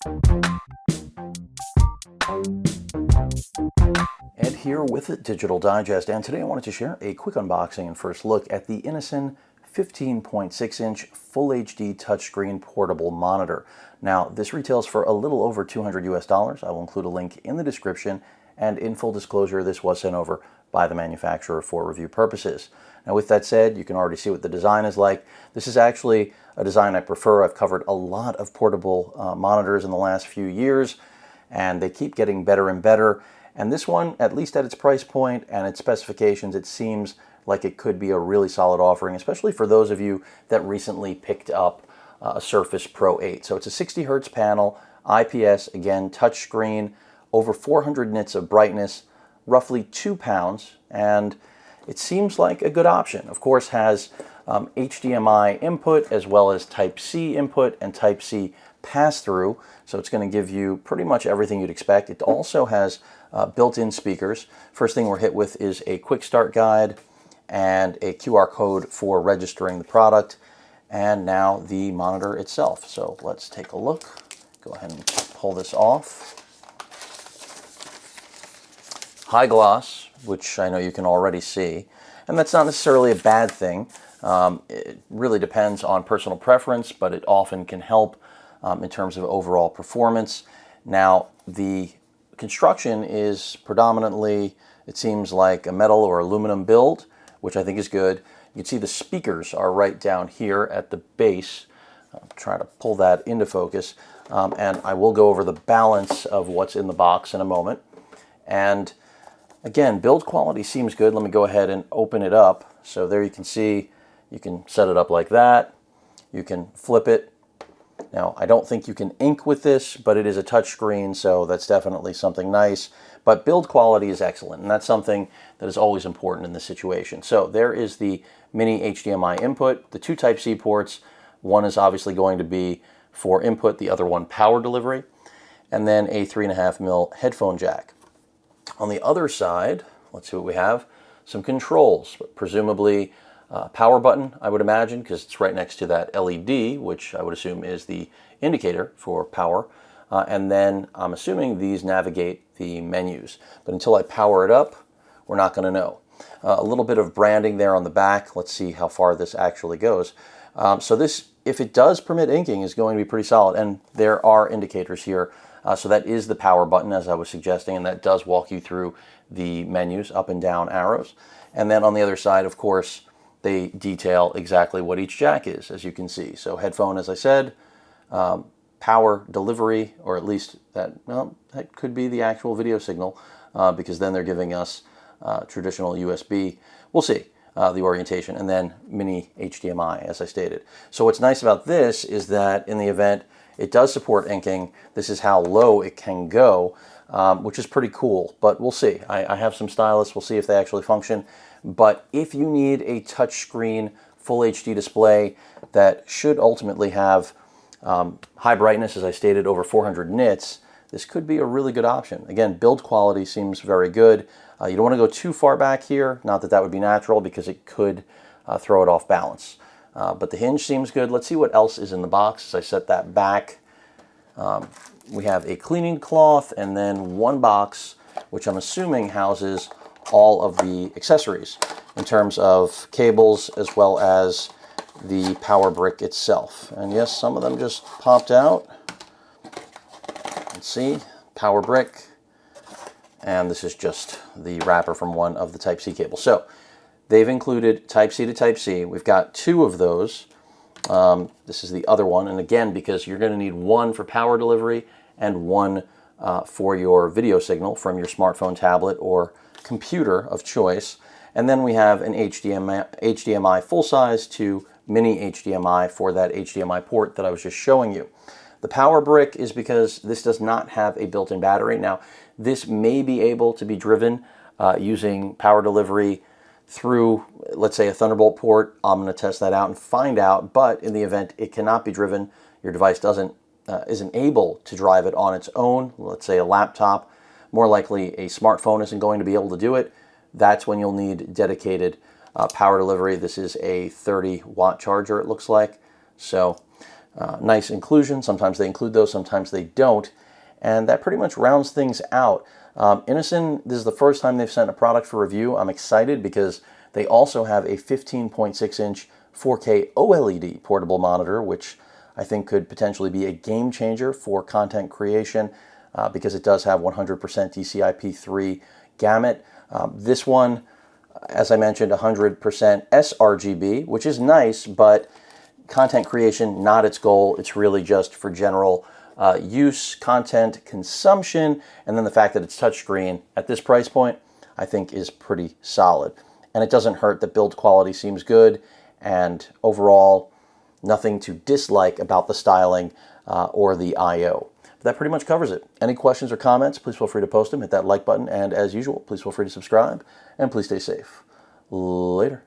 Ed here with the Digital Digest, and today I wanted to share a quick unboxing and first look at the INNOCN 15.6-inch Full HD touchscreen portable monitor. Now, this retails for a little over $200 US. I will include a link in the description, and in full disclosure, this was sent over by the manufacturer for review purposes. Now, with that said, you can already see what the design is like. This is actually a design I prefer. I've covered a lot of portable monitors in the last few years, and they keep getting better and better. And this one, at least at its price point and its specifications, it seems like it could be a really solid offering, especially for those of you that recently picked up a Surface Pro 8. So it's a 60 hertz panel, IPS, again, touchscreen, over 400 nits of brightness, roughly 2 pounds, and it seems like a good option. Of course, has HDMI input as well as Type-C input and Type-C pass-through, so it's going to give you pretty much everything you'd expect. It also has built-in speakers. First thing we're hit with is a quick start guide and a QR code for registering the product, and now the monitor itself. So let's take a look. Go ahead and pull this off. High gloss, which I know you can already see, and that's not necessarily a bad thing. It really depends on personal preference, but it often can help in terms of overall performance. Now, the construction is predominantly, it seems like, a metal or aluminum build, which I think is good. You can see the speakers are right down here at the base. I'll try to pull that into focus, and I will go over the balance of what's in the box in a moment. And again, build quality seems good. Let me go ahead and open it up. So there you can see, you can set it up like that. You can flip it. Now, I don't think you can ink with this, but it is a touch screen, so that's definitely something nice. But build quality is excellent, and that's something that is always important in this situation. So there is the mini HDMI input, the 2 Type-C ports. One is obviously going to be for input, the other one power delivery, and then a 3.5mm headphone jack. On the other side, let's see what we have. Some controls, presumably power button, I would imagine, because it's right next to that LED, which I would assume is the indicator for power. And then I'm assuming these navigate the menus. But until I power it up, we're not going to know. A little bit of branding there on the back. Let's see how far this actually goes. So this, if it does permit inking, is going to be pretty solid. And there are indicators here. So that is the power button, as I was suggesting, and that does walk you through the menus, up and down arrows. And then on the other side, of course, they detail exactly what each jack is, as you can see. So headphone, as I said, power delivery, or at least that, well, that could be the actual video signal, because then they're giving us traditional USB. We'll see the orientation, and then mini HDMI, as I stated. So what's nice about this is that in the event it does support inking, this is how low it can go, which is pretty cool, but we'll see. I have some styluses, we'll see if they actually function. But if you need a touchscreen full HD display that should ultimately have high brightness, as I stated, over 400 nits, this could be a really good option. Again, build quality seems very good. You don't want to go too far back here, not that that would be natural, because it could throw it off balance. But the hinge seems good. Let's see what else is in the box as I set that back. We have a cleaning cloth and then one box, which I'm assuming houses all of the accessories in terms of cables as well as the power brick itself. And yes, some of them just popped out. Let's see, power brick. And this is just the wrapper from one of the Type-C cables. So they've included Type-C to Type-C. We've got 2 of those. This is the other one. And again, because you're going to need one for power delivery and one for your video signal from your smartphone, tablet, or computer of choice. And then we have an HDMI full size to mini HDMI for that HDMI port that I was just showing you. The power brick is because this does not have a built-in battery. Now, this may be able to be driven using power delivery through, let's say, a Thunderbolt port. I'm going to test that out and find out, but in the event it cannot be driven, your device isn't able to drive it on its own, let's say a laptop, more likely a smartphone isn't going to be able to do it, that's when you'll need dedicated power delivery. This is a 30-watt charger, it looks like. So nice inclusion. Sometimes they include those, sometimes they don't. And that pretty much rounds things out. INNOCN, this is the first time they've sent a product for review. I'm excited because they also have a 15.6-inch 4K OLED portable monitor, which I think could potentially be a game changer for content creation because it does have 100% DCI-P3 gamut. This one, as I mentioned, 100% sRGB, which is nice, but content creation, not its goal. It's really just for general use, content consumption, and then the fact that it's touchscreen at this price point, I think is pretty solid. And it doesn't hurt that build quality seems good, and overall, nothing to dislike about the styling or the I/O. But that pretty much covers it. Any questions or comments, please feel free to post them. Hit that like button, and as usual, please feel free to subscribe, and please stay safe. Later.